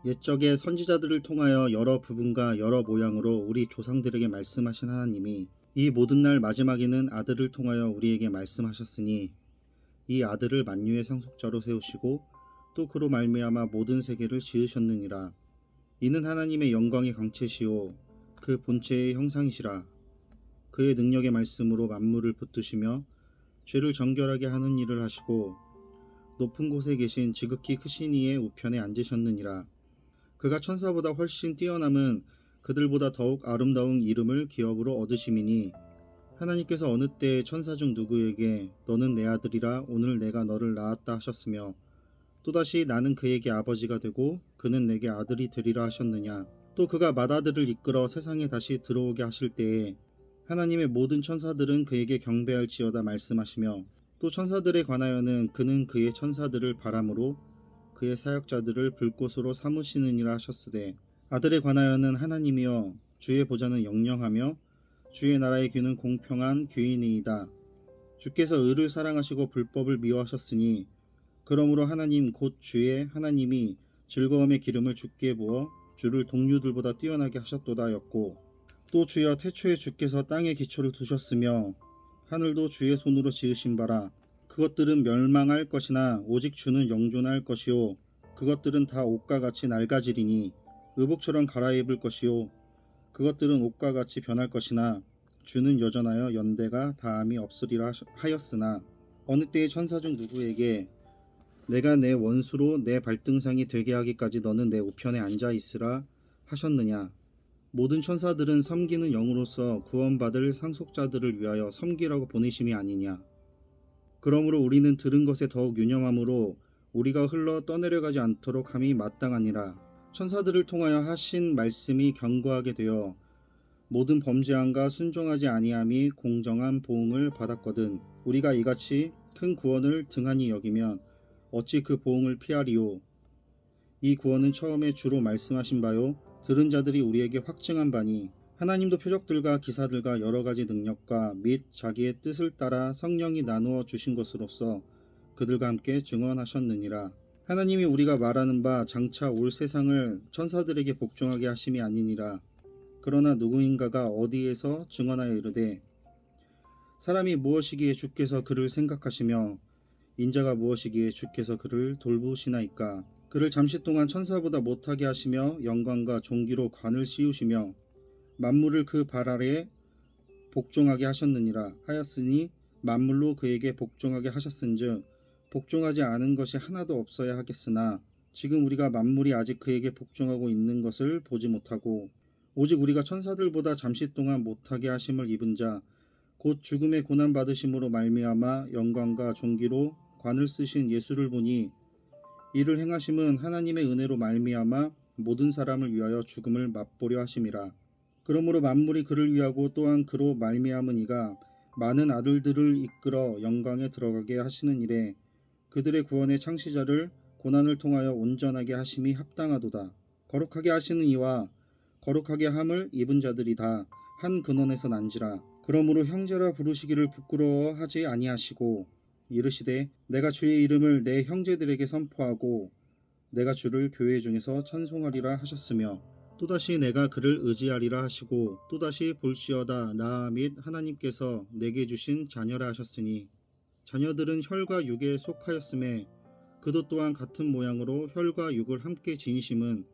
옛적의 선지자들을 통하여 여러 부분과 여러 모양으로 우리 조상들에게 말씀하신 하나님이 이 모든 날 마지막에는 아들을 통하여 우리에게 말씀하셨으니 이 아들을 만유의 상속자로 세우시고 또 그로 말미암아 모든 세계를 지으셨느니라. 이는 하나님의 영광의 광채시요 그 본체의 형상이시라. 그의 능력의 말씀으로 만물을 붙드시며 죄를 정결하게 하는 일을 하시고 높은 곳에 계신 지극히 크신 이의 우편에 앉으셨느니라. 그가 천사보다 훨씬 뛰어남은 그들보다 더욱 아름다운 이름을 기업으로 얻으심이니 하나님께서 어느 때에 천사 중 누구에게 너는 내 아들이라 오늘 내가 너를 낳았다 하셨으며 또다시 나는 그에게 아버지가 되고 그는 내게 아들이 되리라 하셨느냐. 또 그가 맏아들을 이끌어 세상에 다시 들어오게 하실 때에 하나님의 모든 천사들은 그에게 경배할지어다 말씀하시며 또 천사들에 관하여는 그는 그의 천사들을 바람으로 그의 사역자들을 불꽃으로 삼으시느니라 하셨으되 아들에 관하여는 하나님이여 주의 보좌는 영영하며 주의 나라의 귀는 공평한 귀이니이다. 주께서 의를 사랑하시고 불법을 미워하셨으니 그러므로 하나님 곧 주의 하나님이 즐거움의 기름을 주께 부어 주를 동류들보다 뛰어나게 하셨도다였고 또 주여 태초에 주께서 땅에 기초를 두셨으며 하늘도 주의 손으로 지으신 바라. 그것들은 멸망할 것이나 오직 주는 영존할 것이요 그것들은 다 옷과 같이 낡아지리니 의복처럼 갈아입을 것이요 그것들은 옷과 같이 변할 것이나 주는 여전하여 연대가 다함이 없으리라 하였으나 어느 때의 천사 중 누구에게 내가 내 원수로 내 발등상이 되게 하기까지 너는 내 우편에 앉아 있으라 하셨느냐. 모든 천사들은 섬기는 영으로서 구원받을 상속자들을 위하여 섬기라고 보내심이 아니냐. 그러므로 우리는 들은 것에 더욱 유념함으로 우리가 흘러 떠내려가지 않도록 함이 마땅하니라. 천사들을 통하여 하신 말씀이 견고하게 되어 모든 범죄함과 순종하지 아니함이 공정한 보응을 받았거든. 우리가 이같이 큰 구원을 등한히 여기면 어찌 그 보응을 피하리요. 이 구원은 처음에 주로 말씀하신 바요 들은 자들이 우리에게 확증한 바니 하나님도 표적들과 기사들과 여러 가지 능력과 및 자기의 뜻을 따라 성령이 나누어 주신 것으로서 그들과 함께 증언하셨느니라. 하나님이 우리가 말하는 바 장차 올 세상을 천사들에게 복종하게 하심이 아니니라. 그러나 누구인가가 어디에서 증언하여 이르되 사람이 무엇이기에 주께서 그를 생각하시며 인자가 무엇이기에 주께서 그를 돌보시나이까. 그를 잠시 동안 천사보다 못하게 하시며 영광과 존귀로 관을 씌우시며 만물을 그 발 아래에 복종하게 하셨느니라 하였으니 만물로 그에게 복종하게 하셨은즉 복종하지 않은 것이 하나도 없어야 하겠으나 지금 우리가 만물이 아직 그에게 복종하고 있는 것을 보지 못하고 오직 우리가 천사들보다 잠시 동안 못하게 하심을 입은 자 곧 죽음의 고난 받으심으로 말미암아 영광과 존귀로 관을 쓰신 예수를 보니 이를 행하심은 하나님의 은혜로 말미암아 모든 사람을 위하여 죽음을 맛보려 하심이라. 그러므로 만물이 그를 위하고 또한 그로 말미암은 이가 많은 아들들을 이끌어 영광에 들어가게 하시는 일에 그들의 구원의 창시자를 고난을 통하여 온전하게 하심이 합당하도다. 거룩하게 하시는 이와 거룩하게 함을 입은 자들이 다 한 근원에서 난지라. 그러므로 형제라 부르시기를 부끄러워하지 아니하시고 이르시되 내가 주의 이름을 내 형제들에게 선포하고 내가 주를 교회 중에서 찬송하리라 하셨으며 또다시 내가 그를 의지하리라 하시고 또다시 볼지어다 나 및 하나님께서 내게 주신 자녀라 하셨으니 자녀들은 혈과 육에 속하였음에 그도 또한 같은 모양으로 혈과 육을 함께 지니심은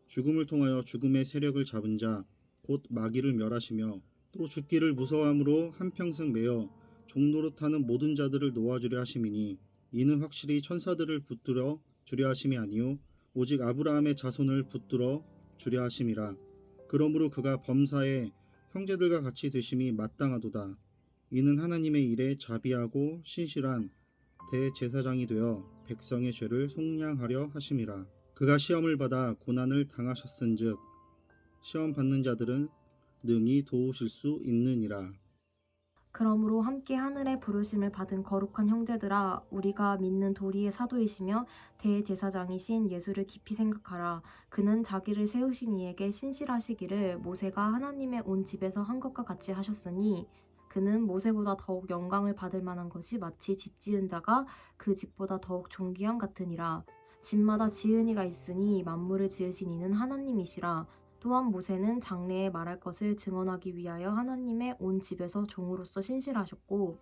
죽음을 통하여 죽음의 세력을 잡은 자 곧 마귀를 멸하시며 또 죽기를 무서워함으로 한평생 매어 종노릇하는 모든 자들을 놓아주려 하심이니 이는 확실히 천사들을 붙들어 주려 하심이 아니요 오직 아브라함의 자손을 붙들어 주려 하심이라. 그러므로 그가 범사에 형제들과 같이 되심이 마땅하도다. 이는 하나님의 일에 자비하고 신실한 대제사장이 되어 백성의 죄를 속량하려 하심이라. 그가 시험을 받아 고난을 당하셨은즉 시험 받는 자들은 능히 도우실 수 있느니라. 그러므로 함께 하늘의 부르심을 받은 거룩한 형제들아 우리가 믿는 도리의 사도이시며 대제사장이신 예수를 깊이 생각하라. 그는 자기를 세우신 이에게 신실하시기를 모세가 하나님의 온 집에서 한 것과 같이 하셨으니 그는 모세보다 더욱 영광을 받을 만한 것이 마치 집 지은 자가 그 집보다 더욱 존귀함 같으니라. 집마다 지은 이가 있으니 만물을 지으신 이는 하나님이시라. 또한 모세는 장래에 말할 것을 증언하기 위하여 하나님의 온 집에서 종으로서 신실하셨고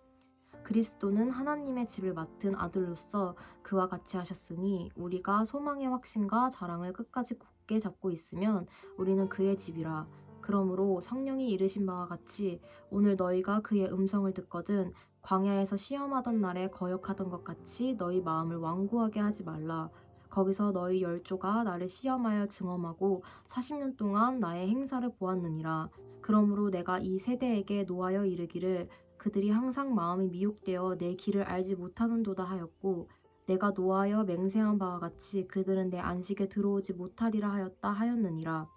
그리스도는 하나님의 집을 맡은 아들로서 그와 같이 하셨으니 우리가 소망의 확신과 자랑을 끝까지 굳게 잡고 있으면 우리는 그의 집이라. 그러므로 성령이 이르신 바와 같이 오늘 너희가 그의 음성을 듣거든 광야에서 시험하던 날에 거역하던 것 같이 너희 마음을 완고하게 하지 말라. 거기서 너희 열조가 나를 시험하여 증언하고 40년 동안 나의 행사를 보았느니라. 그러므로 내가 이 세대에게 노하여 이르기를 그들이 항상 마음이 미혹되어 내 길을 알지 못하는도다 하였고 내가 노하여 맹세한 바와 같이 그들은 내 안식에 들어오지 못하리라 하였다 하였느니라.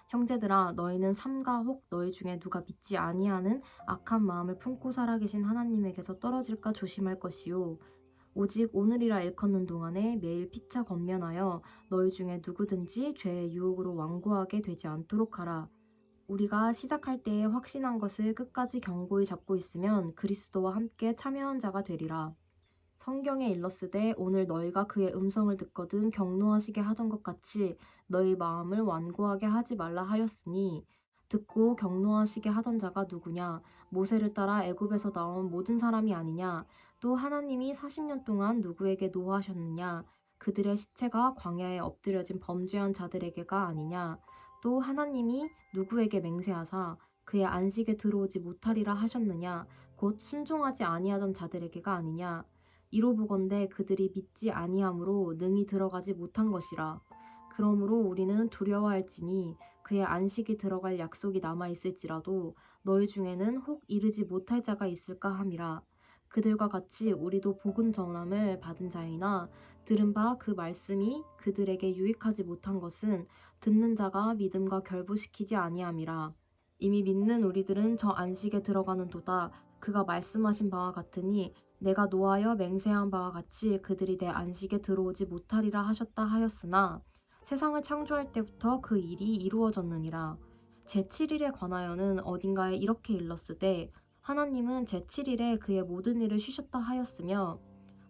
형제들아 너희는 삼가 혹 너희 중에 누가 믿지 아니하는 악한 마음을 품고 살아계신 하나님에게서 떨어질까 조심할 것이요 오직 오늘이라 일컫는 동안에 매일 피차 권면하여 너희 중에 누구든지 죄의 유혹으로 완고하게 되지 않도록 하라. 우리가 시작할 때에 확신한 것을 끝까지 견고히 잡고 있으면 그리스도와 함께 참여한 자가 되리라. 성경에 일렀으되 오늘 너희가 그의 음성을 듣거든 경노하시게 하던 것 같이 너희 마음을 완고하게 하지 말라 하였으니 듣고 경노하시게 하던 자가 누구냐 모세를 따라 애굽에서 나온 모든 사람이 아니냐 또 하나님이 40년 동안 누구에게 노하셨느냐 그들의 시체가 광야에 엎드려진 범죄한 자들에게가 아니냐 또 하나님이 누구에게 맹세하사 그의 안식에 들어오지 못하리라 하셨느냐 곧 순종하지 아니하던 자들에게가 아니냐 이로 보건대 그들이 믿지 아니함으로 능히 들어가지 못한 것이라. 그러므로 우리는 두려워할지니 그의 안식이 들어갈 약속이 남아 있을지라도 너희 중에는 혹 이르지 못할 자가 있을까 함이라. 그들과 같이 우리도 복음 전함을 받은 자이나 들은 바 그 말씀이 그들에게 유익하지 못한 것은 듣는 자가 믿음과 결부시키지 아니함이라. 이미 믿는 우리들은 저 안식에 들어가는도다. 그가 말씀하신 바와 같으니 내가 노하여 맹세한 바와 같이 그들이 내 안식에 들어오지 못하리라 하셨다 하였으나 세상을 창조할 때부터 그 일이 이루어졌느니라. 제7일에 관하여는 어딘가에 이렇게 일렀으되 하나님은 제7일에 그의 모든 일을 쉬셨다 하였으며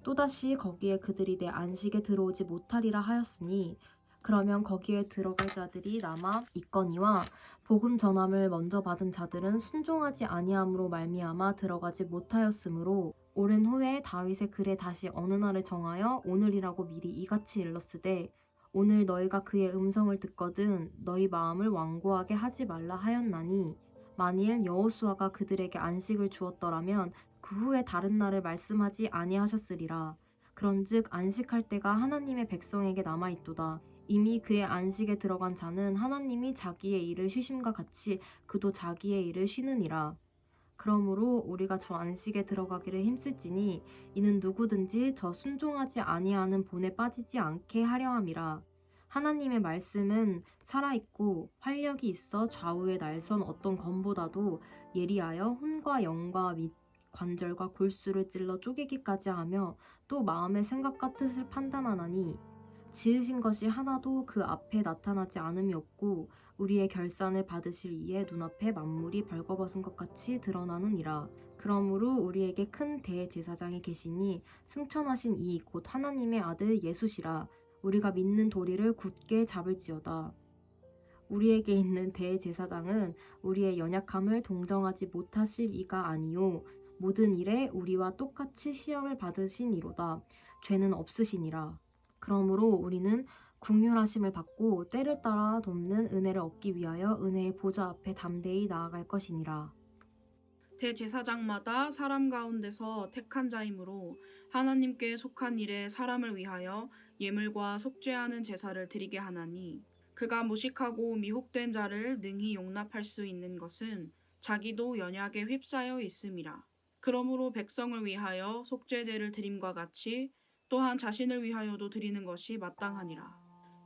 또다시 거기에 그들이 내 안식에 들어오지 못하리라 하였으니 그러면 거기에 들어갈 자들이 남아 있거니와 복음 전함을 먼저 받은 자들은 순종하지 아니함으로 말미암아 들어가지 못하였으므로 오랜 후에 다윗의 글에 다시 어느 날을 정하여 오늘이라고 미리 이같이 일렀으되 오늘 너희가 그의 음성을 듣거든 너희 마음을 완고하게 하지 말라 하였나니 만일 여호수아가 그들에게 안식을 주었더라면 그 후에 다른 날을 말씀하지 아니하셨으리라. 그런즉 안식할 때가 하나님의 백성에게 남아있도다. 이미 그의 안식에 들어간 자는 하나님이 자기의 일을 쉬심과 같이 그도 자기의 일을 쉬느니라. 그러므로 우리가 저 안식에 들어가기를 힘쓸지니 이는 누구든지 저 순종하지 아니하는 본에 빠지지 않게 하려 함이라. 하나님의 말씀은 살아있고 활력이 있어 좌우에 날선 어떤 검보다도 예리하여 혼과 영과 및 관절과 골수를 찔러 쪼개기까지 하며 또 마음의 생각과 뜻을 판단하나니 지으신 것이 하나도 그 앞에 나타나지 않음이 없고 우리의 결산을 받으실 이에 눈앞에 만물이 벌거벗은 것 같이 드러나느니라. 그러므로 우리에게 큰 대제사장이 계시니 승천하신 이 곧 하나님의 아들 예수시라. 우리가 믿는 도리를 굳게 잡을지어다. 우리에게 있는 대제사장은 우리의 연약함을 동정하지 못하실 이가 아니요 모든 일에 우리와 똑같이 시험을 받으신 이로다. 죄는 없으시니라. 그러므로 우리는 긍휼하심을 받고 때를 따라 돕는 은혜를 얻기 위하여 은혜의 보좌 앞에 담대히 나아갈 것이니라. 대제사장마다 사람 가운데서 택한 자이므로 하나님께 속한 일에 사람을 위하여 예물과 속죄하는 제사를 드리게 하나니 그가 무식하고 미혹된 자를 능히 용납할 수 있는 것은 자기도 연약에 휩싸여 있음이라. 그러므로 백성을 위하여 속죄제를 드림과 같이 또한 자신을 위하여도 드리는 것이 마땅하니라.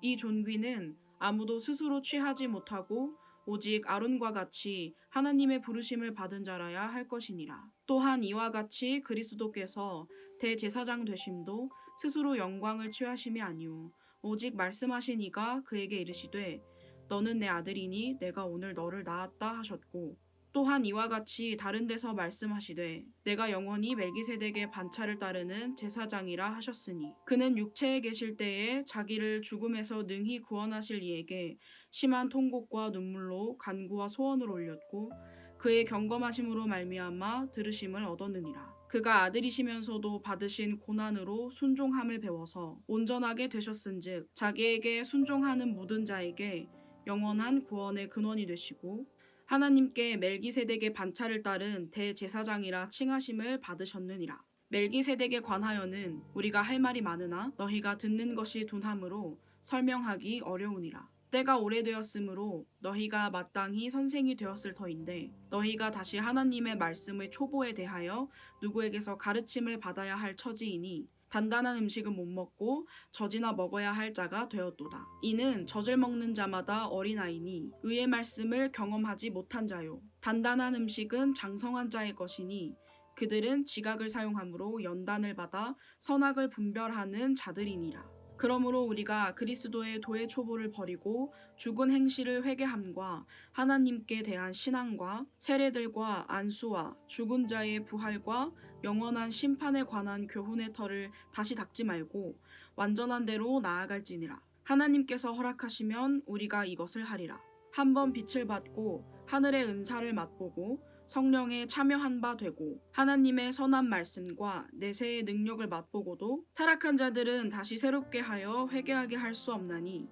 이 존귀는 아무도 스스로 취하지 못하고 오직 아론과 같이 하나님의 부르심을 받은 자라야 할 것이니라. 또한 이와 같이 그리스도께서 대제사장 되심도 스스로 영광을 취하심이 아니오 오직 말씀하신 이가 그에게 이르시되 너는 내 아들이니 내가 오늘 너를 낳았다 하셨고 또한 이와 같이 다른 데서 말씀하시되 내가 영원히 멜기세덱의 반차를 따르는 제사장이라 하셨으니 그는 육체에 계실 때에 자기를 죽음에서 능히 구원하실 이에게 심한 통곡과 눈물로 간구와 소원을 올렸고 그의 경검하심으로 말미암아 들으심을 얻었느니라. 그가 아들이시면서도 받으신 고난으로 순종함을 배워서 온전하게 되셨은즉 자기에게 순종하는 모든 자에게 영원한 구원의 근원이 되시고 하나님께 멜기세덱의 반차를 따른 대제사장이라 칭하심을 받으셨느니라. 멜기세덱에 관하여는 우리가 할 말이 많으나 너희가 듣는 것이 둔함으로 설명하기 어려우니라. 때가 오래되었으므로 너희가 마땅히 선생이 되었을 터인데 너희가 다시 하나님의 말씀의 초보에 대하여 누구에게서 가르침을 받아야 할 처지이니 단단한 음식은 못 먹고 젖이나 먹어야 할 자가 되었도다. 이는 젖을 먹는 자마다 어린아이니 의의 말씀을 경험하지 못한 자요. 단단한 음식은 장성한 자의 것이니 그들은 지각을 사용함으로 연단을 받아 선악을 분별하는 자들이니라. 그러므로 우리가 그리스도의 도의 초보를 버리고 죽은 행실을 회개함과 하나님께 대한 신앙과 세례들과 안수와 죽은 자의 부활과 영원한 심판에 관한 교훈의 터를 다시 닦지 말고 완전한 대로 나아갈지니라. 하나님께서 허락하시면 우리가 이것을 하리라. 한번 빛을 받고 하늘의 은사를 맛보고 성령에 참여한 바 되고 하나님의 선한 말씀과 내세의 능력을 맛보고도 타락한 자들은 다시 새롭게 하여 회개하게 할 수 없나니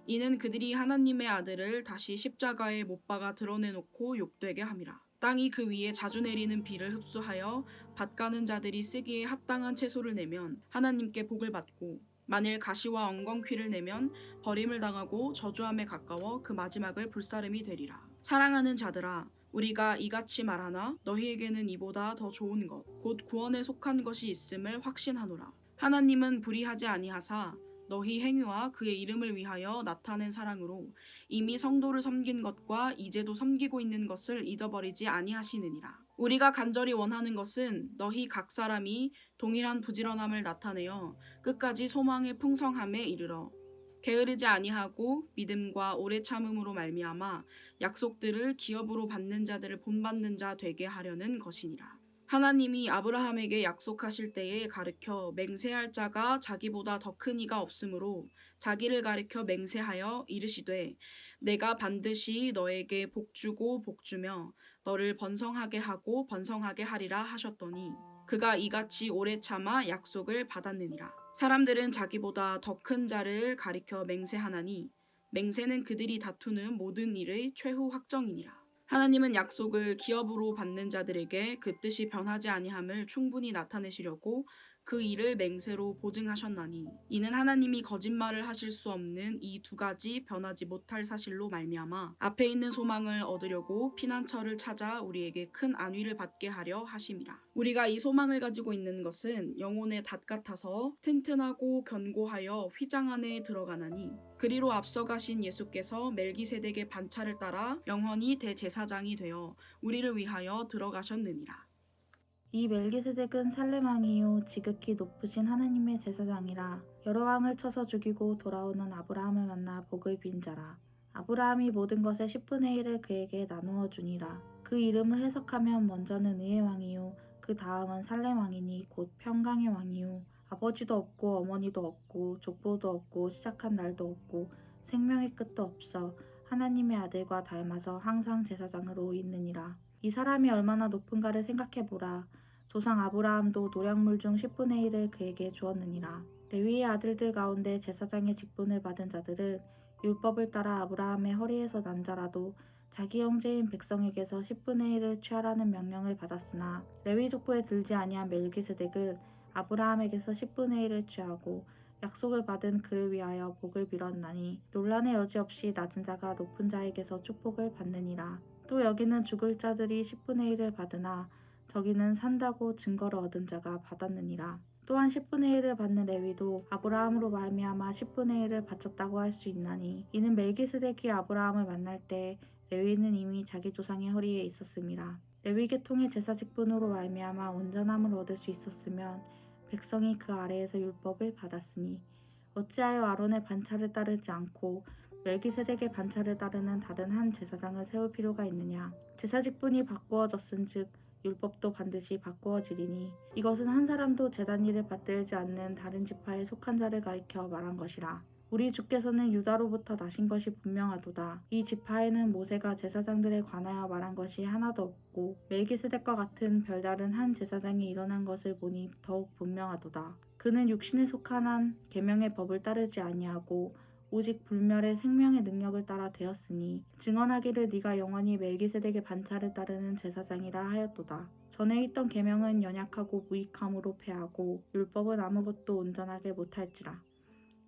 이는 그들이 하나님의 아들을 다시 십자가에 못 박아 드러내놓고 욕되게 함이라. 땅이 그 위에 자주 내리는 비를 흡수하여 밭가는 자들이 쓰기에 합당한 채소를 내면 하나님께 복을 받고 만일 가시와 엉겅퀴를 내면 버림을 당하고 저주함에 가까워 그 마지막을 불사름이 되리라. 사랑하는 자들아, 우리가 이같이 말하나 너희에게는 이보다 더 좋은 것, 곧 구원에 속한 것이 있음을 확신하노라. 하나님은 불의하지 아니하사 너희 행위와 그의 이름을 위하여 나타낸 사랑으로 이미 성도를 섬긴 것과 이제도 섬기고 있는 것을 잊어버리지 아니하시느니라. 우리가 간절히 원하는 것은 너희 각 사람이 동일한 부지런함을 나타내어 끝까지 소망의 풍성함에 이르러 게으르지 아니하고 믿음과 오래 참음으로 말미암아 약속들을 기업으로 받는 자들을 본받는 자 되게 하려는 것이니라. 하나님이 아브라함에게 약속하실 때에 가르켜 맹세할 자가 자기보다 더 큰 이가 없으므로 자기를 가르켜 맹세하여 이르시되 내가 반드시 너에게 복주고 복주며 너를 번성하게 하고 번성하게 하리라 하셨더니 그가 이같이 오래 참아 약속을 받았느니라. 사람들은 자기보다 더 큰 자를 가리켜 맹세하나니 맹세는 그들이 다투는 모든 일의 최후 확정이니라. 하나님은 약속을 기업으로 받는 자들에게 그 뜻이 변하지 아니함을 충분히 나타내시려고 그 일을 맹세로 보증하셨나니 이는 하나님이 거짓말을 하실 수 없는 이 두 가지 변하지 못할 사실로 말미암아 앞에 있는 소망을 얻으려고 피난처를 찾아 우리에게 큰 안위를 받게 하려 하심이라. 우리가 이 소망을 가지고 있는 것은 영혼의 닷 같아서 튼튼하고 견고하여 휘장 안에 들어가나니 그리로 앞서가신 예수께서 멜기세덱의 반차를 따라 영원히 대제사장이 되어 우리를 위하여 들어가셨느니라. 이 멜기세덱은 살렘 왕이요 지극히 높으신 하나님의 제사장이라. 여러 왕을 쳐서 죽이고 돌아오는 아브라함을 만나 복을 빈 자라. 아브라함이 모든 것의 10분의 1을 그에게 나누어 주니라. 그 이름을 해석하면 먼저는 의의 왕이요 그 다음은 살렘 왕이니 곧 평강의 왕이요 아버지도 없고 어머니도 없고 족보도 없고 시작한 날도 없고 생명의 끝도 없어 하나님의 아들과 닮아서 항상 제사장으로 있느니라. 이 사람이 얼마나 높은가를 생각해보라. 조상 아브라함도 노량물 중 10분의 1을 그에게 주었느니라. 레위의 아들들 가운데 제사장의 직분을 받은 자들은 율법을 따라 아브라함의 허리에서 난 자라도 자기 형제인 백성에게서 10분의 1을 취하라는 명령을 받았으나 레위 족보에 들지 아니한 멜기세덱은 아브라함에게서 10분의 1을 취하고 약속을 받은 그를 위하여 복을 빌었나니 논란의 여지 없이 낮은 자가 높은 자에게서 축복을 받느니라. 또 여기는 죽을 자들이 10분의 1을 받으나 저기는 산다고 증거를 얻은 자가 받았느니라. 또한 10분의 1을 받는 레위도 아브라함으로 말미암아 10분의 1을 바쳤다고 할 수 있나니 이는 멜기세덱이 아브라함을 만날 때 레위는 이미 자기 조상의 허리에 있었음이라. 레위 계통의 제사 직분으로 말미암아 온전함을 얻을 수 있었으면 백성이 그 아래에서 율법을 받았으니 어찌하여 아론의 반차를 따르지 않고 멜기세덱의 반차를 따르는 다른 한 제사장을 세울 필요가 있느냐? 제사 직분이 바꾸어졌은즉 율법도 반드시 바꾸어지리니 이것은 한 사람도 제단 일을 받들지 않는 다른 지파에 속한 자를 가리켜 말한 것이라. 우리 주께서는 유다로부터 나신 것이 분명하도다. 이 지파에는 모세가 제사장들에 관하여 말한 것이 하나도 없고 멜기세덱과 같은 별다른 한 제사장이 일어난 것을 보니 더욱 분명하도다. 그는 육신에 속한 한 계명의 법을 따르지 아니하고 오직 불멸의 생명의 능력을 따라 되었으니 증언하기를 네가 영원히 멜기세덱의 반차를 따르는 제사장이라 하였도다. 전에 있던 계명은 연약하고 무익함으로 패하고 율법은 아무것도 온전하게 못할지라.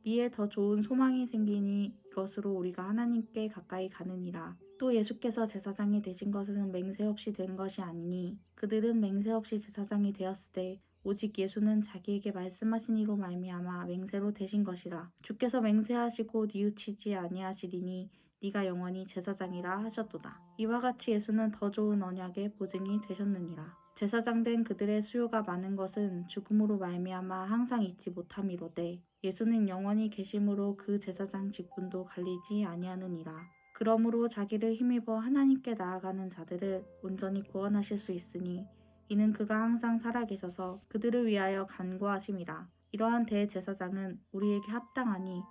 이에 더 좋은 소망이 생기니 이것으로 우리가 하나님께 가까이 가느니라. 또 예수께서 제사장이 되신 것은 맹세 없이 된 것이 아니니 그들은 맹세 없이 제사장이 되었으되 오직 예수는 자기에게 말씀하신 이로 말미암아 맹세로 되신 것이라. 주께서 맹세하시고 뉘우치지 아니하시리니 네가 영원히 제사장이라 하셨도다. 이와 같이 예수는 더 좋은 언약의 보증이 되셨느니라. 제사장 된 그들의 수요가 많은 것은 죽음으로 말미암아 항상 잊지 못함이로되 예수는 영원히 계심으로 그 제사장 직분도 갈리지 아니하느니라. 그러므로 자기를 힘입어 하나님께 나아가는 자들을 온전히 구원하실 수 있으니 이는 그가 항상 살아계셔서 그들을 위하여 간구하심이라. 이러한 대제사장은 우리에게 합당하니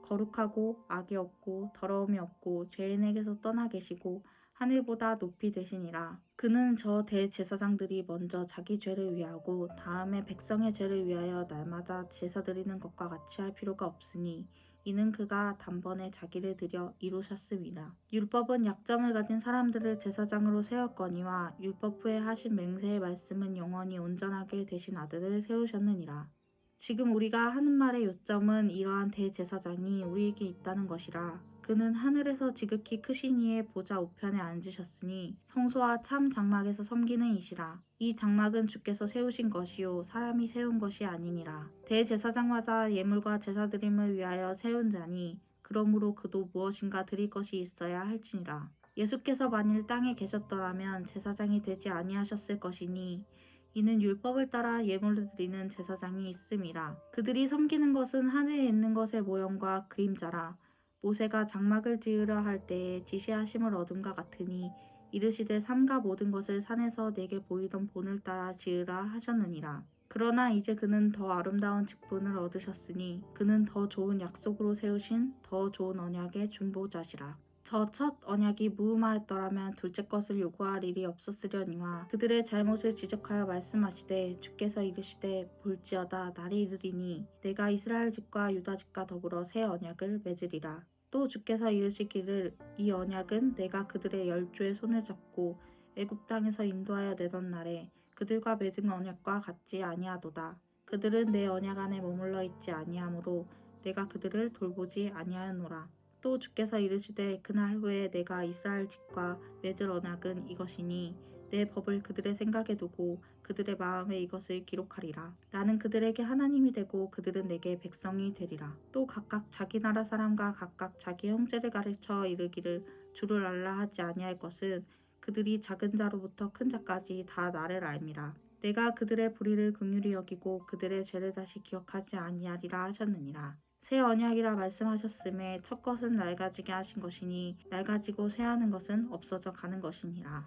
거룩하고 악이 없고 더러움이 없고 죄인에게서 떠나 계시고 하늘보다 높이 되시니라. 그는 저 대제사장들이 먼저 자기 죄를 위하고 다음에 백성의 죄를 위하여 날마다 제사 드리는 것과 같이 할 필요가 없으니 이는 그가 단번에 자기를 들여 이루셨음이라. 율법은 약점을 가진 사람들을 제사장으로 세웠거니와 율법 후에 하신 맹세의 말씀은 영원히 온전하게 되신 아들을 세우셨느니라. 지금 우리가 하는 말의 요점은 이러한 대제사장이 우리에게 있다는 것이라. 그는 하늘에서 지극히 크신 이의 보좌 우편에 앉으셨으니 성소와 참 장막에서 섬기는 이시라. 이 장막은 주께서 세우신 것이요 사람이 세운 것이 아니니라. 대제사장마다 예물과 제사드림을 위하여 세운 자니 그러므로 그도 무엇인가 드릴 것이 있어야 할지니라. 예수께서 만일 땅에 계셨더라면 제사장이 되지 아니하셨을 것이니 이는 율법을 따라 예물을 드리는 제사장이 있음이라. 그들이 섬기는 것은 하늘에 있는 것의 모형과 그림자라. 모세가 장막을 지으려 할 때에 지시하심을 얻음과 같으니 이르시되 삼가 모든 것을 산에서 내게 보이던 본을 따라 지으라 하셨느니라. 그러나 이제 그는 더 아름다운 직분을 얻으셨으니 그는 더 좋은 약속으로 세우신 더 좋은 언약의 중보자시라. 저 첫 언약이 무음하였더라면 둘째 것을 요구할 일이 없었으려니와 그들의 잘못을 지적하여 말씀하시되 주께서 이르시되 볼지어다 날이 이르리니 내가 이스라엘 집과 유다 집과 더불어 새 언약을 맺으리라. 또 주께서 이르시기를 이 언약은 내가 그들의 열조의 손을 잡고 애굽 땅에서 인도하여 내던 날에 그들과 맺은 언약과 같지 아니하도다. 그들은 내 언약 안에 머물러 있지 아니하므로 내가 그들을 돌보지 아니하노라. 또 주께서 이르시되 그날 후에 내가 이스라엘 집과 맺을 언약은 이것이니 내 법을 그들의 생각에 두고 그들의 마음에 이것을 기록하리라. 나는 그들에게 하나님이 되고 그들은 내게 백성이 되리라. 또 각각 자기 나라 사람과 각각 자기 형제를 가르쳐 이르기를 주를 알라 하지 아니할 것은 그들이 작은 자로부터 큰 자까지 다 나를 알미라. 내가 그들의 불의를 긍휼히 여기고 그들의 죄를 다시 기억하지 아니하리라 하셨느니라. 새 언약이라 말씀하셨음에 첫 것은 낡아지게 하신 것이니 낡아지고 쇠하는 것은 없어져 가는 것이니라.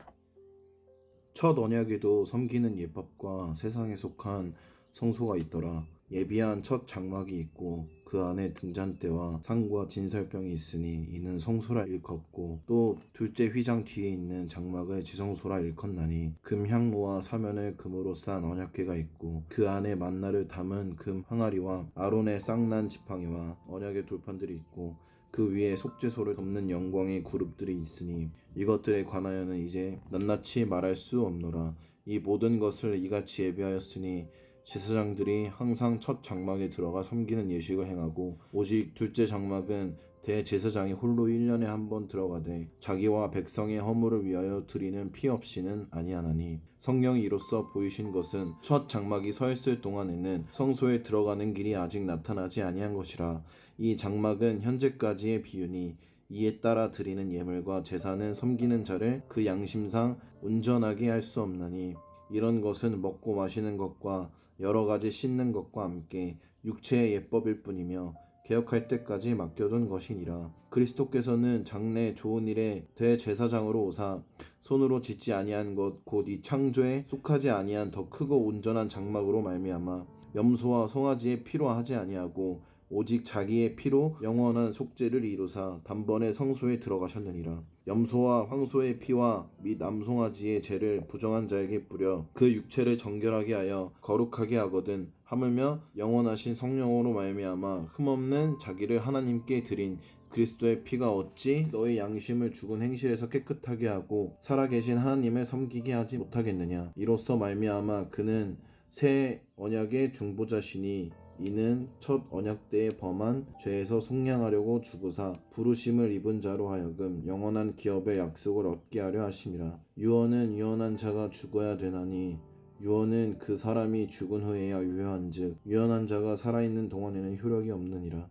첫 언약에도 섬기는 예법과 세상에 속한 성소가 있더라. 예비한 첫 장막이 있고 그 안에 등잔대와 상과 진설병이 있으니 이는 성소라 일컫고 또 둘째 휘장 뒤에 있는 장막을 지성소라 일컫나니 금향로와 사면을 금으로 싼 언약궤가 있고 그 안에 만나를 담은 금 항아리와 아론의 쌍난 지팡이와 언약의 돌판들이 있고 그 위에 속죄소를 덮는 영광의 그룹들이 있으니 이것들에 관하여는 이제 낱낱이 말할 수 없노라. 이 모든 것을 이같이 예비하였으니 제사장들이 항상 첫 장막에 들어가 섬기는 예식을 행하고 오직 둘째 장막은 대제사장이 홀로 1년에 한 번 들어가되 자기와 백성의 허물을 위하여 드리는 피 없이는 아니하나니 성령이 이로써 보이신 것은 첫 장막이 서 있을 동안에는 성소에 들어가는 길이 아직 나타나지 아니한 것이라. 이 장막은 현재까지의 비유니 이에 따라 드리는 예물과 제사는 섬기는 자를 그 양심상 온전하게 할 수 없나니 이런 것은 먹고 마시는 것과 여러 가지 씻는 것과 함께 육체의 예법일 뿐이며 개혁할 때까지 맡겨둔 것이니라. 그리스도께서는 장래 좋은 일에 대제사장으로 오사 손으로 짓지 아니한 것 곧 이 창조에 속하지 아니한 더 크고 온전한 장막으로 말미암아 염소와 송아지의 피로 하지 아니하고 오직 자기의 피로 영원한 속죄를 이루사 단번에 성소에 들어가셨느니라. 염소와 황소의 피와 및 암송아지의 죄를 부정한 자에게 뿌려 그 육체를 정결하게 하여 거룩하게 하거든 하물며 영원하신 성령으로 말미암아 흠없는 자기를 하나님께 드린 그리스도의 피가 어찌 너의 양심을 죽은 행실에서 깨끗하게 하고 살아계신 하나님을 섬기게 하지 못하겠느냐. 이로써 말미암아 그는 새 언약의 중보자시니 이는 첫 언약 때에 범한 죄에서 속량하려고 죽으사 부르심을 입은 자로 하여금 영원한 기업의 약속을 얻게 하려 하심이라. 유언은 유언한 자가 죽어야 되나니 유언은 그 사람이 죽은 후에야 유효한즉 유언한 자가 살아있는 동안에는 효력이 없느니라.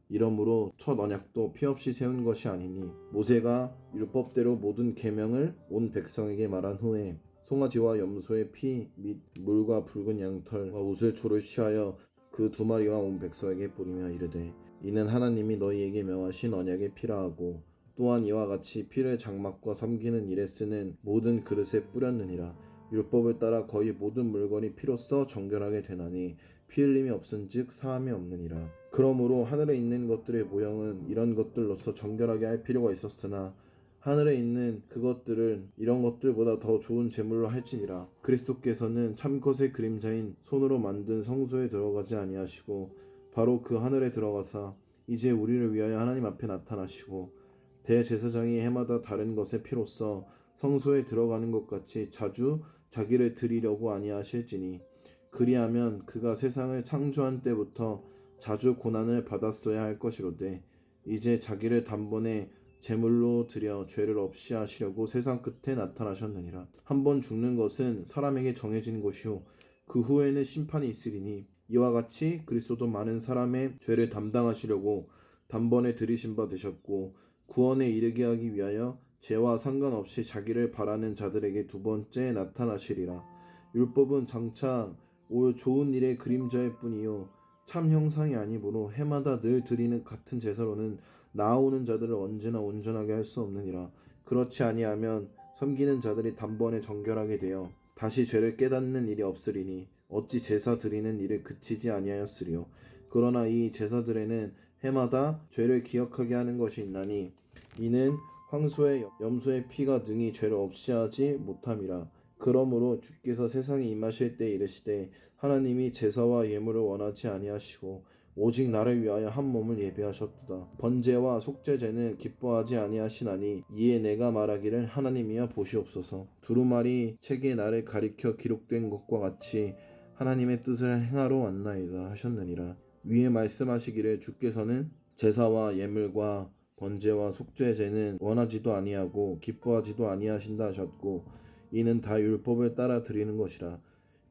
이러므로 첫 언약도 피 없이 세운 것이 아니니 모세가 율법대로 모든 계명을 온 백성에게 말한 후에 송아지와 염소의 피 및 물과 붉은 양털과 우슬초를 취하여 그 두 마리와 온 백성에게 뿌리며 이르되 이는 하나님이 너희에게 명하신 언약의 피라 하고 또한 이와 같이 피를 장막과 섬기는 일에 쓰는 모든 그릇에 뿌렸느니라. 율법을 따라 거의 모든 물건이 피로써 정결하게 되나니 피 흘림이 없은즉 사함이 없느니라. 그러므로 하늘에 있는 것들의 모형은 이런 것들로서 정결하게 할 필요가 있었으나 하늘에 있는 그것들을 이런 것들보다 더 좋은 제물로 할지니라. 그리스도께서는 참것의 그림자인 손으로 만든 성소에 들어가지 아니하시고 바로 그 하늘에 들어가사 이제 우리를 위하여 하나님 앞에 나타나시고 대제사장이 해마다 다른 것의 피로써 성소에 들어가는 것 같이 자주 자기를 드리려고 아니하실지니 그리하면 그가 세상을 창조한 때부터 자주 고난을 받았어야 할 것이로되 이제 자기를 단번에 제물로 드려 죄를 없이 하시려고 세상 끝에 나타나셨느니라. 한번 죽는 것은 사람에게 정해진 것이요 그 후에는 심판이 있으리니 이와 같이 그리스도도 많은 사람의 죄를 담당하시려고 단번에 들이신 바 되셨고 구원에 이르게 하기 위하여 죄와 상관없이 자기를 바라는 자들에게 두 번째 나타나시리라. 율법은 장차 올 좋은 일의 그림자일 뿐이요 참 형상이 아니므로 해마다 늘 드리는 같은 제사로는 나아오는 자들을 언제나 온전하게 할 수 없느니라. 그렇지 아니하면 섬기는 자들이 단번에 정결하게 되어 다시 죄를 깨닫는 일이 없으리니 어찌 제사 드리는 일을 그치지 아니하였으리요. 그러나 이 제사들에는 해마다 죄를 기억하게 하는 것이 있나니 이는 황소의 염소의 피가 능히 죄를 없이 하지 못함이라. 그러므로 주께서 세상에 임하실 때 이르시되 하나님이 제사와 예물을 원하지 아니하시고 오직 나를 위하여 한 몸을 예비하셨도다. 번제와 속죄제는 기뻐하지 아니하시나니 이에 내가 말하기를 하나님이여 보시옵소서. 두루마리 책에 나를 가리켜 기록된 것과 같이 하나님의 뜻을 행하러 왔나이다 하셨느니라. 위에 말씀하시기를 주께서는 제사와 예물과 번제와 속죄제는 원하지도 아니하고 기뻐하지도 아니하신다 하셨고 이는 다 율법을 따라 드리는 것이라.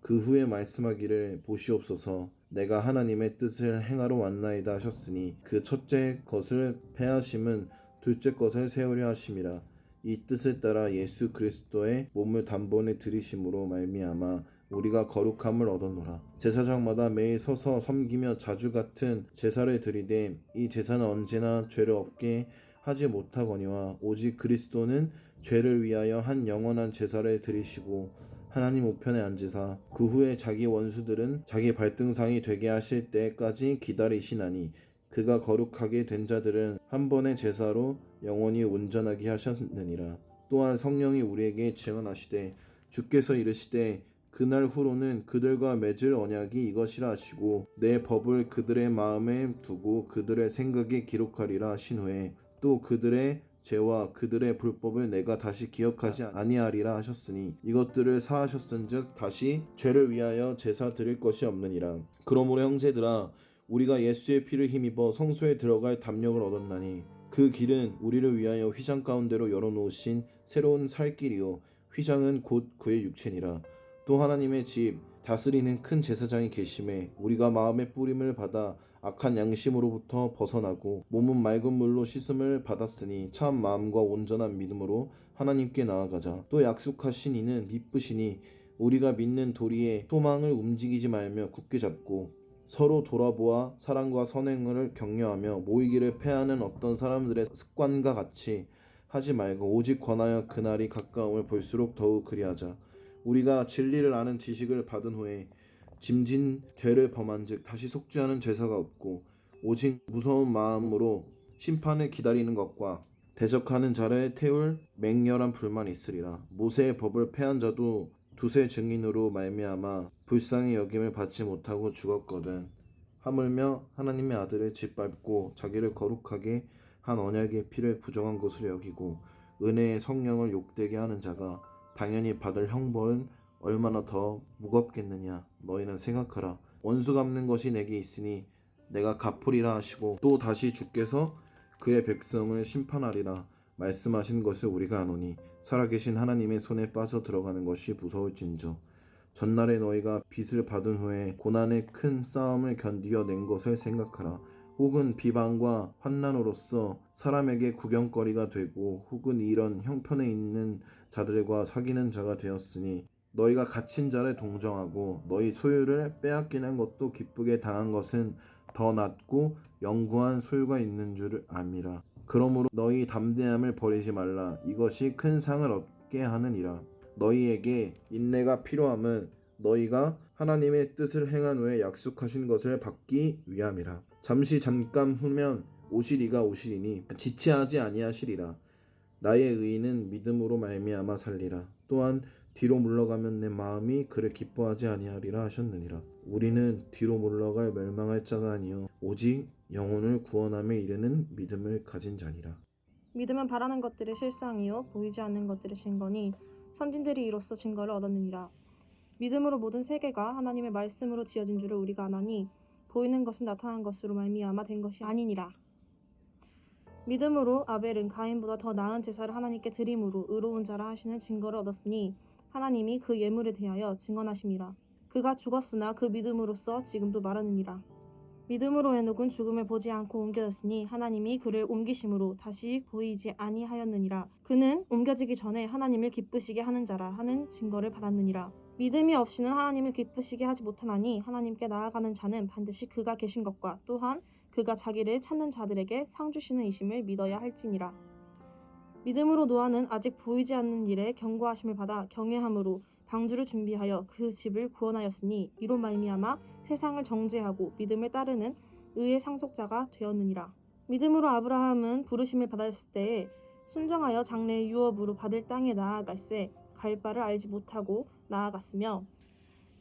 그 후에 말씀하기를 보시옵소서 내가 하나님의 뜻을 행하러 왔나이다 하셨으니 그 첫째 것을 패하심은 둘째 것을 세우려 하심이라. 이 뜻을 따라 예수 그리스도의 몸을 단번에 들이심으로 말미암아 우리가 거룩함을 얻었노라. 제사장마다 매일 서서 섬기며 자주 같은 제사를 드리되 이 제사는 언제나 죄를 없게 하지 못하거니와 오직 그리스도는 죄를 위하여 한 영원한 제사를 드리시고 하나님 우편에 앉으사 그 후에 자기 원수들은 자기 발등상이 되게 하실 때까지 기다리시나니 그가 거룩하게 된 자들은 한 번의 제사로 영원히 온전하게 하셨느니라. 또한 성령이 우리에게 증언하시되 주께서 이르시되 그날 후로는 그들과 맺을 언약이 이것이라 하시고 내 법을 그들의 마음에 두고 그들의 생각에 기록하리라 하신 후에 또 그들의 죄와 그들의 불법을 내가 다시 기억하지 아니하리라 하셨으니 이것들을 사하셨은즉 다시 죄를 위하여 제사 드릴 것이 없느니라. 그러므로 형제들아 우리가 예수의 피를 힘입어 성소에 들어갈 담력을 얻었나니 그 길은 우리를 위하여 휘장 가운데로 열어놓으신 새로운 살 길이요 휘장은 곧 그의 육체니라. 또 하나님의 집 다스리는 큰 제사장이 계심에 우리가 마음의 뿌림을 받아 악한 양심으로부터 벗어나고 몸은 맑은 물로 씻음을 받았으니 참 마음과 온전한 믿음으로 하나님께 나아가자. 또 약속하신 이는 미쁘시니 우리가 믿는 도리에 소망을 움직이지 말며 굳게 잡고 서로 돌아보아 사랑과 선행을 격려하며 모이기를 패하는 어떤 사람들의 습관과 같이 하지 말고 오직 권하여 그날이 가까움을 볼수록 더욱 그리하자. 우리가 진리를 아는 지식을 받은 후에 짐진 죄를 범한즉 다시 속죄하는 제사가 없고 오직 무서운 마음으로 심판을 기다리는 것과 대적하는 자를 태울 맹렬한 불만이 있으리라. 모세의 법을 패한 자도 두세 증인으로 말미암아 불쌍히 여김을 받지 못하고 죽었거든. 하물며 하나님의 아들을 짓밟고 자기를 거룩하게 한 언약의 피를 부정한 것으로 여기고 은혜의 성령을 욕되게 하는 자가 당연히 받을 형벌은 얼마나 더 무겁겠느냐. 너희는 생각하라. 원수 갚는 것이 내게 있으니 내가 갚으리라 하시고 또 다시 주께서 그의 백성을 심판하리라 말씀하신 것을 우리가 아노니 살아계신 하나님의 손에 빠져 들어가는 것이 무서울진저. 전날에 너희가 빚을 받은 후에 고난의 큰 싸움을 견디어낸 것을 생각하라. 혹은 비방과 환난으로서 사람에게 구경거리가 되고 혹은 이런 형편에 있는 자들과 사귀는 자가 되었으니 너희가 갇힌 자를 동정하고 너희 소유를 빼앗기는 것도 기쁘게 당한 것은 더 낫고 영구한 소유가 있는 줄 압니다. 그러므로 너희 담대함을 버리지 말라. 이것이 큰 상을 얻게 하느니라. 너희에게 인내가 필요함은 너희가 하나님의 뜻을 행한 후에 약속하신 것을 받기 위함이라. 잠깐 후면 오시리가 오시리니 지체하지 아니하시리라. 나의 의인은 믿음으로 말미암아 살리라. 또한 뒤로 물러가면 내 마음이 그를 기뻐하지 아니하리라 하셨느니라. 우리는 뒤로 물러갈 멸망할 자가 아니요 오직 영혼을 구원함에 이르는 믿음을 가진 자니라. 믿음은 바라는 것들의 실상이요 보이지 않는 것들의 증거니 선진들이 이로써 증거를 얻었느니라. 믿음으로 모든 세계가 하나님의 말씀으로 지어진 줄을 우리가 아나니 보이는 것은 나타난 것으로 말미암아 된 것이 아니니라. 믿음으로 아벨은 가인보다 더 나은 제사를 하나님께 드림으로 의로운 자라 하시는 증거를 얻었으니 하나님이 그 예물에 대하여 증언하심이라. 그가 죽었으나 그 믿음으로써 지금도 말하느니라. 믿음으로 에녹은 죽음을 보지 않고 옮겨졌으니 하나님이 그를 옮기심으로 다시 보이지 아니하였느니라. 그는 옮겨지기 전에 하나님을 기쁘시게 하는 자라 하는 증거를 받았느니라. 믿음이 없이는 하나님을 기쁘시게 하지 못하나니 하나님께 나아가는 자는 반드시 그가 계신 것과 또한 그가 자기를 찾는 자들에게 상 주시는 이심을 믿어야 할지니라. 믿음으로 노아는 아직 보이지 않는 일에 경고하심을 받아 경외함으로 방주를 준비하여 그 집을 구원하였으니 이로 말미암아 세상을 정죄하고 믿음을 따르는 의의 상속자가 되었느니라. 믿음으로 아브라함은 부르심을 받았을 때에 순종하여 장래의 유업으로 받을 땅에 나아갈새 갈 바를 알지 못하고 나아갔으며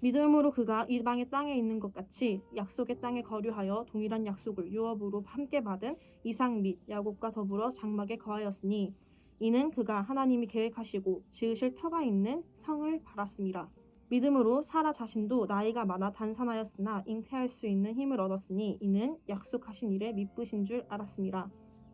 믿음으로 그가 이방의 땅에 있는 것 같이 약속의 땅에 거류하여 동일한 약속을 유업으로 함께 받은 이삭 및 야곱과 더불어 장막에 거하였으니 이는 그가 하나님이 계획하시고 지으실 터가 있는 성을 바랐음이라. 믿음으로 사라 자신도 나이가 많아 단산하였으나 잉태할 수 있는 힘을 얻었으니 이는 약속하신 일에 미쁘신 줄 알았음이라.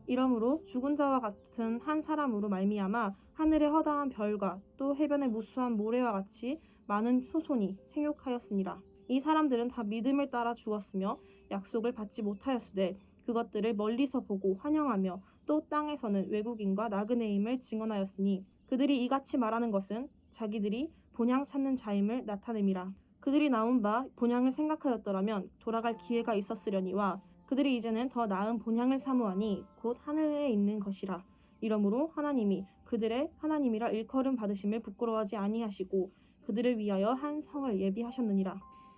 이러므로 죽은 자와 같은 한 사람으로 말미암아 하늘의 허다한 별과 또 해변의 무수한 모래와 같이 많은 후손이 생육하였으니라. 이 사람들은 다 믿음을 따라 죽었으며 약속을 받지 못하였으되 그것들을 멀리서 보고 환영하며 또 땅에서는 외국인과 나그네임을 증언하였으니 그들이 이같이 말하는 것은 자기들이 본향 찾는 자임을 나타냄이라. 그들이 나온 바 본향을 생각하였더라면 돌아갈 기회가 있었으려니와 그들이 이제는 더 나은 본향을 사모하니 곧 하늘에 있는 것이라. 이러므로 하나님이 그들의 하나님이라 일컬음 받으심을 부끄러워하지 아니하시고 그들을 위하여 한 성을 예비하셨느니라.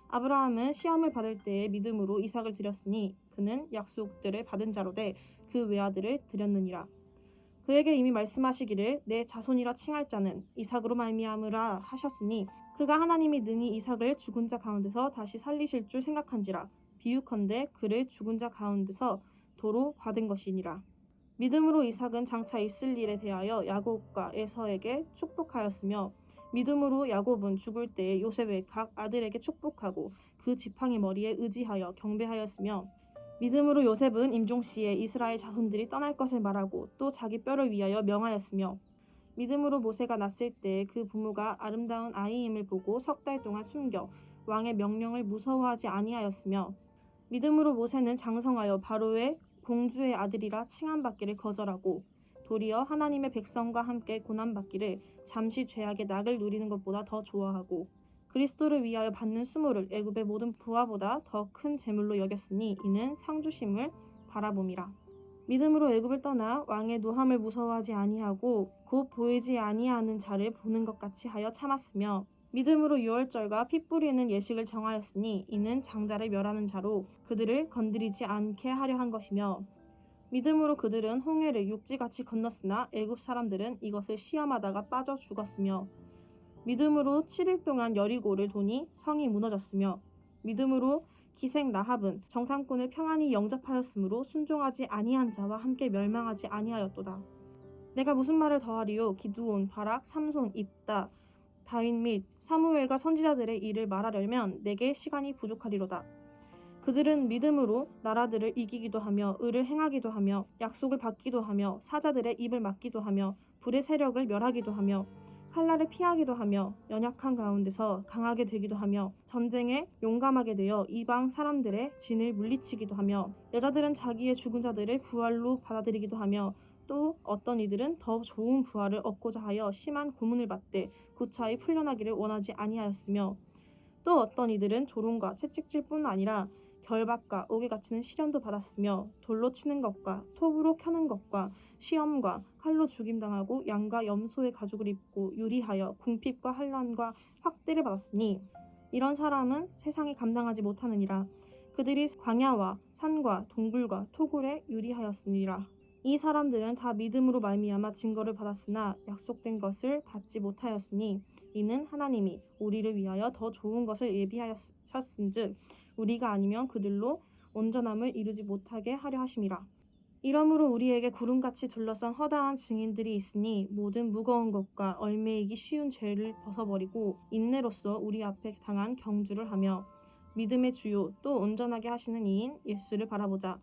아브라함은 시험을 받을 때에 믿음으로 이삭을 드렸으니 그는 약속들을 받은 자로 돼 그 외아들을 드렸느니라. 그에게 이미 말씀하시기를 내 자손이라 칭할 자는 이삭으로 말미암으라 하셨으니 그가 하나님이 능히 이삭을 죽은 자 가운데서 다시 살리실 줄 생각한지라. 비유컨대 그를 죽은 자 가운데서 도로 받은 것이니라. 믿음으로 이삭은 장차 있을 일에 대하여 야곱과 에서에게 축복하였으며 믿음으로 야곱은 죽을 때에 요셉의 각 아들에게 축복하고 그 지팡이 머리에 의지하여 경배하였으며 믿음으로 요셉은 임종시에 이스라엘 자손들이 떠날 것을 말하고 또 자기 뼈를 위하여 명하였으며 믿음으로 모세가 났을 때 그 부모가 아름다운 아이임을 보고 석 달 동안 숨겨 왕의 명령을 무서워하지 아니하였으며 믿음으로 모세는 장성하여 바로의 공주의 아들이라 칭함받기를 거절하고 도리어 하나님의 백성과 함께 고난받기를 잠시 죄악의 낙을 누리는 것보다 더 좋아하고 그리스도를 위하여 받는 수모를 애굽의 모든 부하보다 더 큰 재물로 여겼으니 이는 상주심을 바라봄이라. 믿음으로 애굽을 떠나 왕의 노함을 무서워하지 아니하고 곧 보이지 아니하는 자를 보는 것 같이 하여 참았으며 믿음으로 유월절과 피 뿌리는 예식을 정하였으니 이는 장자를 멸하는 자로 그들을 건드리지 않게 하려 한 것이며 믿음으로 그들은 홍해를 육지같이 건넜으나 애굽 사람들은 이것을 시험하다가 빠져 죽었으며 믿음으로 7일 동안 여리고를 도니 성이 무너졌으며 믿음으로 기생 라합은 정탐꾼을 평안히 영접하였으므로 순종하지 아니한 자와 함께 멸망하지 아니하였도다. 내가 무슨 말을 더하리요? 기드온, 바락, 삼손, 입다, 다윗 및 사무엘과 선지자들의 일을 말하려면 내게 시간이 부족하리로다. 그들은 믿음으로 나라들을 이기기도 하며 의를 행하기도 하며 약속을 받기도 하며 사자들의 입을 막기도 하며 불의 세력을 멸하기도 하며 칼날을 피하기도 하며 연약한 가운데서 강하게 되기도 하며 전쟁에 용감하게 되어 이방 사람들의 진을 물리치기도 하며 여자들은 자기의 죽은 자들을 부활로 받아들이기도 하며 또 어떤 이들은 더 좋은 부활을 얻고자 하여 심한 고문을 받되 구차히 풀려나기를 원하지 아니하였으며 또 어떤 이들은 조롱과 채찍질뿐 아니라 결박과 옥에 갇히는 시련도 받았으며 돌로 치는 것과 톱으로 켜는 것과 시험과 칼로 죽임당하고 양과 염소의 가죽을 입고 유리하여 궁핍과 환난과 확대를 받았으니 이런 사람은 세상에 감당하지 못하느니라. 그들이 광야와 산과 동굴과 토굴에 유리하였으니라. 이 사람들은 다 믿음으로 말미암아 증거를 받았으나 약속된 것을 받지 못하였으니 이는 하나님이 우리를 위하여 더 좋은 것을 예비하셨은즉 우리가 아니면 그들로 온전함을 이루지 못하게 하려 하심이라. 이러므로 우리에게 구름같이 둘러싼 허다한 증인들이 있으니 모든 무거운 것과 얽매이기 쉬운 죄를 벗어버리고 인내로써 우리 앞에 당한 경주를 하며 믿음의 주요 또 온전하게 하시는 이인 예수를 바라보자.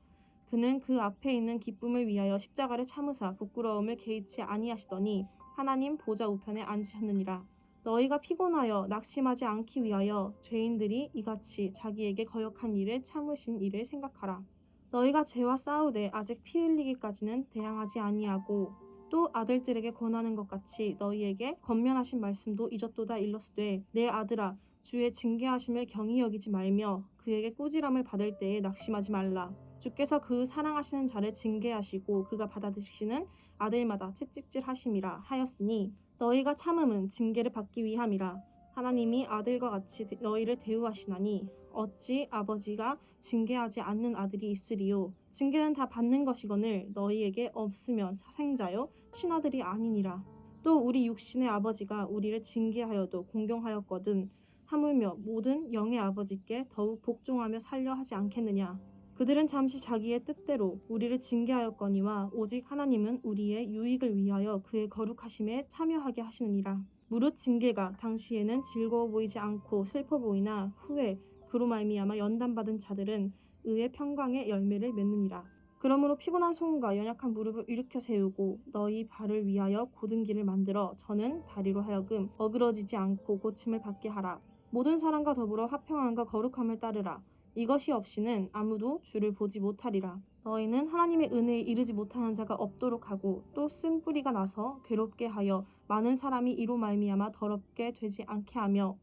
그는 그 앞에 있는 기쁨을 위하여 십자가를 참으사 부끄러움을 개의치 아니하시더니 하나님 보좌 우편에 앉으셨느니라. 너희가 피곤하여 낙심하지 않기 위하여 죄인들이 이같이 자기에게 거역한 일을 참으신 일을 생각하라. 너희가 죄와 싸우되 아직 피 흘리기까지는 대항하지 아니하고 또 아들들에게 권하는 것 같이 너희에게 권면하신 말씀도 잊었도다 일렀으되 내 아들아 주의 징계하심을 경히 여기지 말며 그에게 꾸지람을 받을 때에 낙심하지 말라. 주께서 그 사랑하시는 자를 징계하시고 그가 받아들이시는 아들마다 채찍질하심이라 하였으니 너희가 참음은 징계를 받기 위함이라. 하나님이 아들과 같이 너희를 대우하시나니 어찌 아버지가 징계하지 않는 아들이 있으리요. 징계는 다 받는 것이거늘 너희에게 없으면 사생자요 친아들이 아니니라. 또 우리 육신의 아버지가 우리를 징계하여도 공경하였거든 하물며 모든 영의 아버지께 더욱 복종하며 살려 하지 않겠느냐. 그들은 잠시 자기의 뜻대로 우리를 징계하였거니와 오직 하나님은 우리의 유익을 위하여 그의 거룩하심에 참여하게 하시느니라. 무릇 징계가 당시에는 즐거워 보이지 않고 슬퍼 보이나 후에 그로 말미암아 연단받은 자들은 의의 평강의 열매를 맺느니라. 그러므로 피곤한 손과 연약한 무릎을 일으켜 세우고 너희 발을 위하여 곧은 길을 만들어 저는 다리로 하여금 어그러지지 않고 고침을 받게 하라. 모든 사람과 더불어 화평함과 거룩함을 따르라. 이것이 없이는 아무도 주를 보지 못하리라. 너희는 하나님의 은혜에 이르지 못하는 자가 없도록 하고 또 쓴뿌리가 나서 괴롭게 하여 많은 사람이 이로 말미암아 더럽게 되지 않게 하며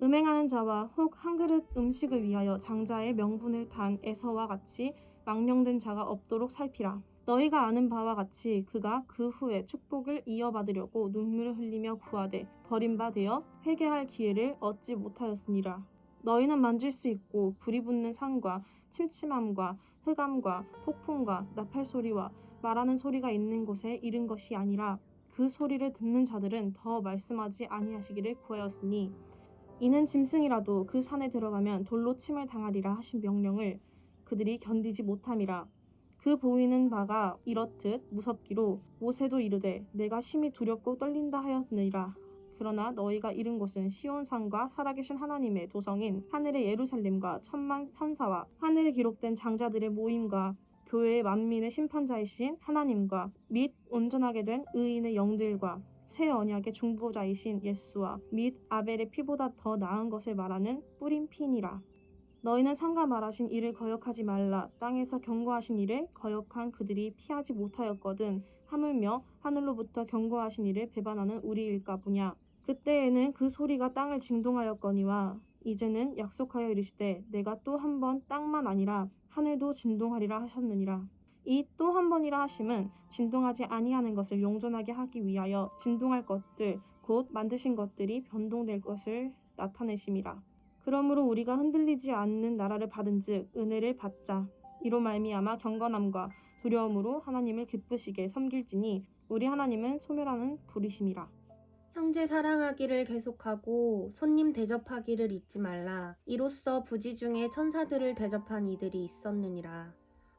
음행하는 자와 혹 한 그릇 음식을 위하여 장자의 명분을 탄 에서와 같이 망령된 자가 없도록 살피라. 너희가 아는 바와 같이 그가 그 후에 축복을 이어받으려고 눈물을 흘리며 구하되 버림바 되어 회개할 기회를 얻지 못하였으니라. 너희는 만질 수 있고 불이 붙는 산과 침침함과 흑암과 폭풍과 나팔 소리와 말하는 소리가 있는 곳에 이른 것이 아니라 그 소리를 듣는 자들은 더 말씀하지 아니하시기를 구하였으니 이는 짐승이라도 그 산에 들어가면 돌로 침을 당하리라 하신 명령을 그들이 견디지 못함이라. 그 보이는 바가 이렇듯 무섭기로 모세도 이르되 내가 심히 두렵고 떨린다 하였느니라. 그러나 너희가 이른 곳은 시온산과 살아계신 하나님의 도성인 하늘의 예루살렘과 천만 천사와 하늘에 기록된 장자들의 모임과 교회의 만민의 심판자이신 하나님과 및 온전하게 된 의인의 영들과 새 언약의 중보자이신 예수와 및 아벨의 피보다 더 나은 것을 말하는 뿌린 피니라. 너희는 삼가 말하신 이를 거역하지 말라. 땅에서 경고하신 이를 거역한 그들이 피하지 못하였거든 하물며 하늘로부터 경고하신 이를 배반하는 우리일까 보냐. 그때에는 그 소리가 땅을 진동하였거니와 이제는 약속하여 이르시되 내가 또 한 번 땅만 아니라 하늘도 진동하리라 하셨느니라. 이 또 한 번이라 하심은 진동하지 아니하는 것을 용존하게 하기 위하여 진동할 것들 곧 만드신 것들이 변동될 것을 나타내심이라. 그러므로 우리가 흔들리지 않는 나라를 받은즉 은혜를 받자. 이로 말미암아 경건함과 두려움으로 하나님을 기쁘시게 섬길지니 우리 하나님은 소멸하는 불이심이라. 형제 사랑하기를 계속하고 손님 대접하기를 잊지 말라. 이로써 부지 중에 천사들을 대접한 이들이 있었느니라.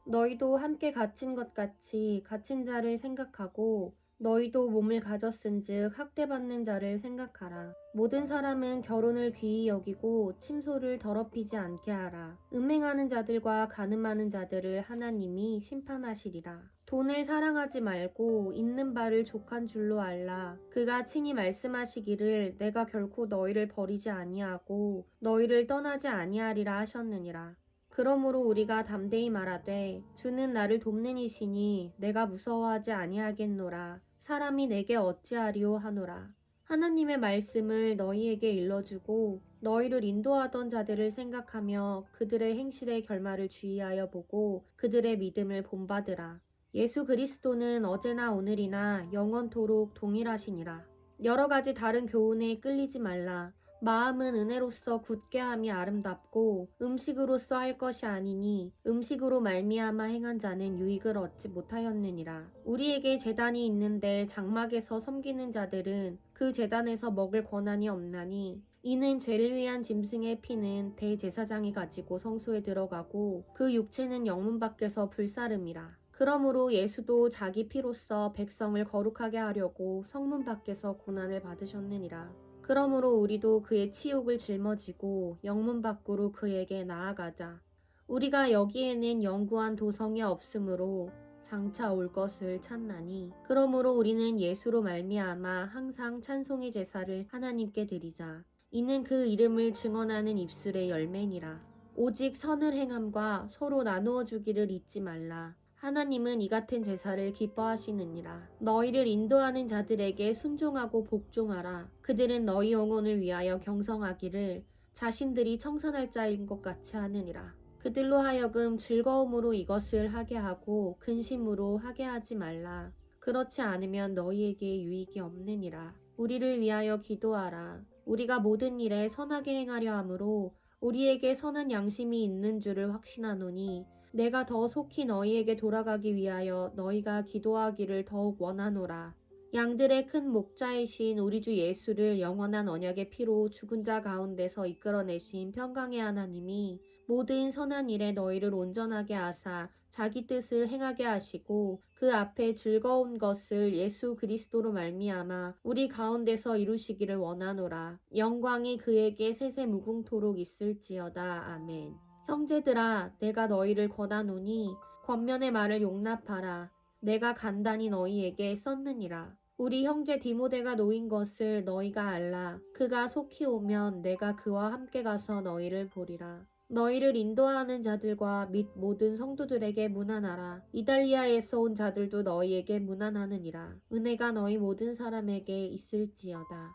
너희도 함께 갇힌 것 같이 갇힌 자를 생각하고 너희도 몸을 가졌은즉 학대받는 자를 생각하라. 모든 사람은 결혼을 귀히 여기고 침소를 더럽히지 않게 하라. 음행하는 자들과 간음하는 자들을 하나님이 심판하시리라. 돈을 사랑하지 말고 있는 바를 족한 줄로 알라. 그가 친히 말씀하시기를 내가 결코 너희를 버리지 아니하고 너희를 떠나지 아니하리라 하셨느니라. 그러므로 우리가 담대히 말하되 주는 나를 돕는 이시니 내가 무서워하지 아니하겠노라. 사람이 내게 어찌하리요 하노라. 하나님의 말씀을 너희에게 일러주고 너희를 인도하던 자들을 생각하며 그들의 행실의 결말을 주의하여 보고 그들의 믿음을 본받으라. 예수 그리스도는 어제나 오늘이나 영원토록 동일하시니라. 여러 가지 다른 교훈에 끌리지 말라. 마음은 은혜로서 굳게함이 아름답고 음식으로서 할 것이 아니니 음식으로 말미암아 행한 자는 유익을 얻지 못하였느니라. 우리에게 제단이 있는데 장막에서 섬기는 자들은 그 제단에서 먹을 권한이 없나니 이는 죄를 위한 짐승의 피는 대제사장이 가지고 성소에 들어가고 그 육체는 영문 밖에서 불사름이라. 그러므로 예수도 자기 피로써 백성을 거룩하게 하려고 성문 밖에서 고난을 받으셨느니라. 그러므로 우리도 그의 치욕을 짊어지고 영문 밖으로 그에게 나아가자. 우리가 여기에는 영구한 도성이 없으므로 장차 올 것을 찾나니 그러므로 우리는 예수로 말미암아 항상 찬송의 제사를 하나님께 드리자. 이는 그 이름을 증언하는 입술의 열매니라. 오직 선을 행함과 서로 나누어 주기를 잊지 말라. 하나님은 이 같은 제사를 기뻐하시느니라. 너희를 인도하는 자들에게 순종하고 복종하라. 그들은 너희 영혼을 위하여 경성하기를 자신들이 청산할 자인 것 같이 하느니라. 그들로 하여금 즐거움으로 이것을 하게 하고 근심으로 하게 하지 말라. 그렇지 않으면 너희에게 유익이 없느니라. 우리를 위하여 기도하라. 우리가 모든 일에 선하게 행하려 하므로 우리에게 선한 양심이 있는 줄을 확신하노니 내가 더 속히 너희에게 돌아가기 위하여 너희가 기도하기를 더욱 원하노라. 양들의 큰 목자이신 우리 주 예수를 영원한 언약의 피로 죽은 자 가운데서 이끌어내신 평강의 하나님이 모든 선한 일에 너희를 온전하게 하사 자기 뜻을 행하게 하시고 그 앞에 즐거운 것을 예수 그리스도로 말미암아 우리 가운데서 이루시기를 원하노라. 영광이 그에게 세세 무궁토록 있을지어다. 아멘. 형제들아, 내가 너희를 권하노니 권면의 말을 용납하라. 내가 간단히 너희에게 썼느니라. 우리 형제 디모데가 놓인 것을 너희가 알라. 그가 속히 오면 내가 그와 함께 가서 너희를 보리라. 너희를 인도하는 자들과 및 모든 성도들에게 문안하라. 이달리아에서 온 자들도 너희에게 문안하느니라. 은혜가 너희 모든 사람에게 있을지어다.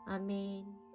아멘.